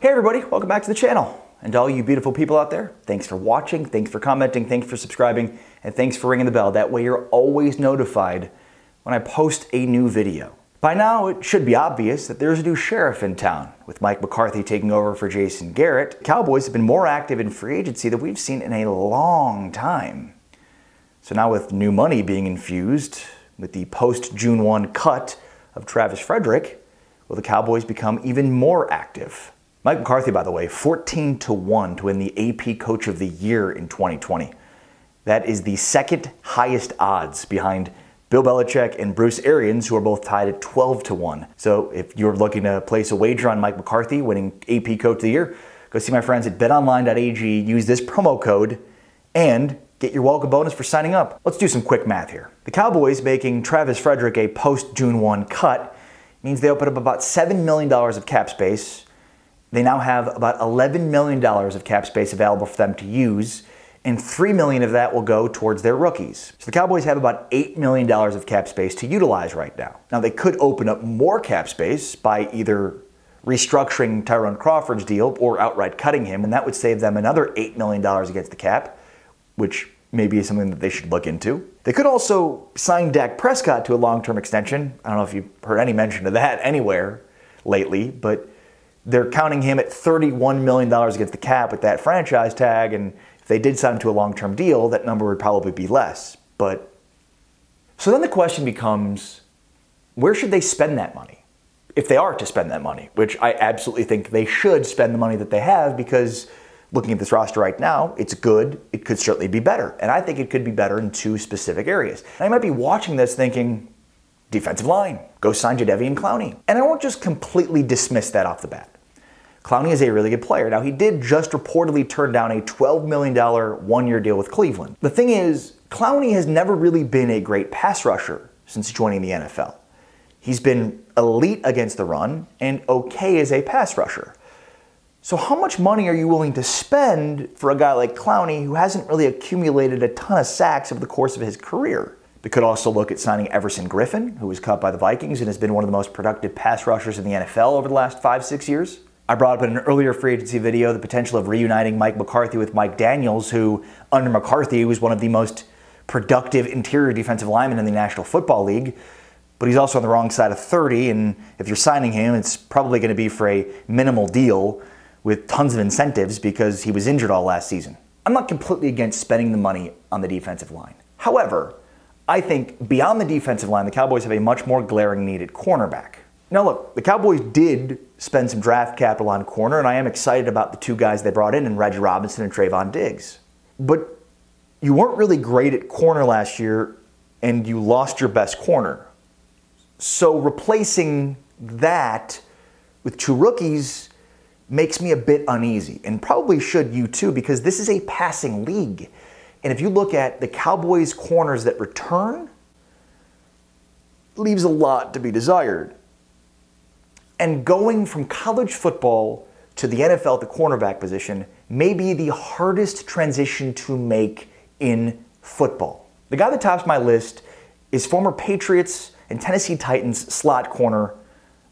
Hey everybody, welcome back to the channel. And to all you beautiful people out there, thanks for watching, thanks for commenting, thanks for subscribing, and thanks for ringing the bell. That way you're always notified when I post a new video. By now, it should be obvious that there's a new sheriff in town. With Mike McCarthy taking over for Jason Garrett, Cowboys have been more active in free agency than we've seen in a long time. So now with new money being infused, with the post-June 1 cut of Travis Frederick, will the Cowboys become even more active? Mike McCarthy, by the way, 14-1 to win the AP Coach of the Year in 2020. That is the second highest odds behind Bill Belichick and Bruce Arians, who are both tied at 12-1. So if you're looking to place a wager on Mike McCarthy winning AP Coach of the Year, go see my friends at betonline.ag, use this promo code, and get your welcome bonus for signing up. Let's do some quick math here. The Cowboys making Travis Frederick a post-June 1 cut means they open up about $7 million of cap space. They now have about $11 million of cap space available for them to use, and $3 million of that will go towards their rookies. So the Cowboys have about $8 million of cap space to utilize right now. Now they could open up more cap space by either restructuring Tyrone Crawford's deal or outright cutting him, and that would save them another $8 million against the cap, which maybe is something that they should look into. They could also sign Dak Prescott to a long-term extension. I don't know if you've heard any mention of that anywhere lately, but they're counting him at $31 million against the cap with that franchise tag, and if they did sign him to a long-term deal, that number would probably be less. But so then the question becomes, where should they spend that money? If they are to spend that money, which I absolutely think they should spend the money that they have, because looking at this roster right now, it's good. It could certainly be better. And I think it could be better in two specific areas. And I might be watching this thinking, defensive line, go sign Jadeveon Clowney. And I won't just completely dismiss that off the bat. Clowney is a really good player. Now, he did just reportedly turn down a $12 million one-year deal with Cleveland. The thing is, Clowney has never really been a great pass rusher since joining the NFL. He's been elite against the run and okay as a pass rusher. So how much money are you willing to spend for a guy like Clowney who hasn't really accumulated a ton of sacks over the course of his career? They could also look at signing Everson Griffen, who was cut by the Vikings and has been one of the most productive pass rushers in the NFL over the last 5-6 years. I brought up in an earlier free agency video the potential of reuniting Mike McCarthy with Mike Daniels, who, under McCarthy, was one of the most productive interior defensive linemen in the National Football League. But he's also on the wrong side of 30, and if you're signing him, it's probably going to be for a minimal deal with tons of incentives because he was injured all last season. I'm not completely against spending the money on the defensive line. However, I think beyond the defensive line, the Cowboys have a much more glaring need at cornerback. Now look, the Cowboys did spend some draft capital on corner, and I am excited about the two guys they brought in Reggie Robinson and Trayvon Diggs. But you weren't really great at corner last year, and you lost your best corner. So replacing that with two rookies makes me a bit uneasy, and probably should you too, because this is a passing league. And if you look at the Cowboys' corners that return, it leaves a lot to be desired. And going from college football to the NFL at the cornerback position may be the hardest transition to make in football. The guy that tops my list is former Patriots and Tennessee Titans slot corner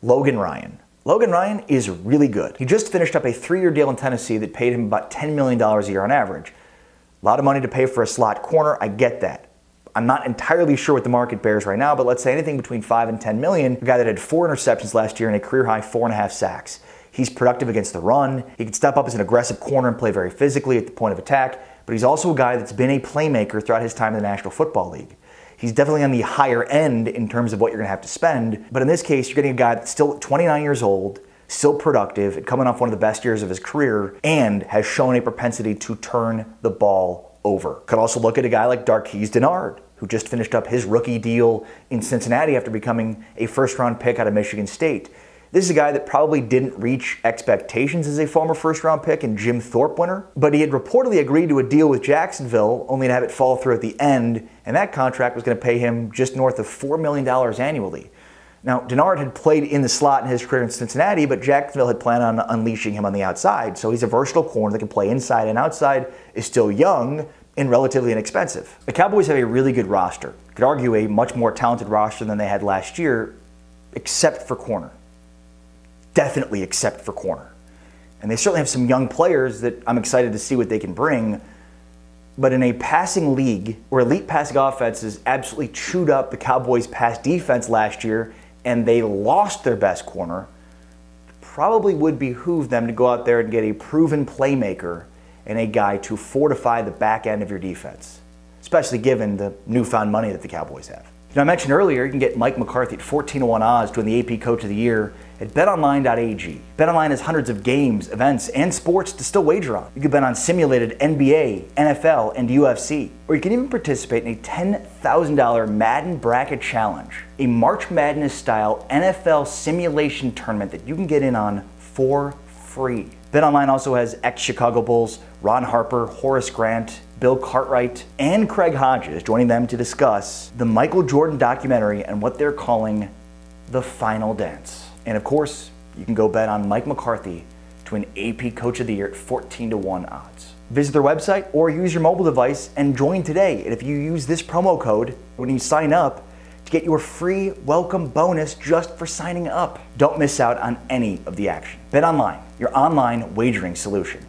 Logan Ryan. Logan Ryan is really good. He just finished up a 3-year deal in Tennessee that paid him about $10 million a year on average. A lot of money to pay for a slot corner, I get that. I'm not entirely sure what the market bears right now, but let's say anything between $5 and $10 million. A guy that had 4 interceptions last year and a career-high 4.5 sacks. He's productive against the run. He can step up as an aggressive corner and play very physically at the point of attack, but he's also a guy that's been a playmaker throughout his time in the National Football League. He's definitely on the higher end in terms of what you're going to have to spend, but in this case, you're getting a guy that's still 29 years old, still productive, coming off one of the best years of his career, and has shown a propensity to turn the ball over. Could also look at a guy like Darqueze Dennard, who just finished up his rookie deal in Cincinnati after becoming a first-round pick out of Michigan State. This is a guy that probably didn't reach expectations as a former first-round pick and Jim Thorpe winner, but he had reportedly agreed to a deal with Jacksonville, only to have it fall through at the end, and that contract was going to pay him just north of $4 million annually. Now, Dennard had played in the slot in his career in Cincinnati, but Jacksonville had planned on unleashing him on the outside, so he's a versatile corner that can play inside and outside, is still young, and relatively inexpensive. The Cowboys have a really good roster. Could argue a much more talented roster than they had last year, except for corner. Definitely except for corner. And they certainly have some young players that I'm excited to see what they can bring. But in a passing league where elite passing offenses absolutely chewed up the Cowboys' pass defense last year and they lost their best corner, it probably would behoove them to go out there and get a proven playmaker and a guy to fortify the back end of your defense, especially given the newfound money that the Cowboys have. You know, I mentioned earlier you can get Mike McCarthy at 14-1 odds to win the AP Coach of the Year at betonline.ag. BetOnline has hundreds of games, events, and sports to still wager on. You can bet on simulated NBA, NFL, and UFC. Or you can even participate in a $10,000 Madden Bracket Challenge, a March Madness-style NFL simulation tournament that you can get in on for free. BetOnline also has ex-Chicago Bulls Ron Harper, Horace Grant, Bill Cartwright, and Craig Hodges joining them to discuss the Michael Jordan documentary and what they're calling The Final Dance. And of course, you can go bet on Mike McCarthy to win AP Coach of the Year at 14-1 odds. Visit their website or use your mobile device and join today. And if you use this promo code when you sign up, to get your free welcome bonus just for signing up. Don't miss out on any of the action. BetOnline, your online wagering solution.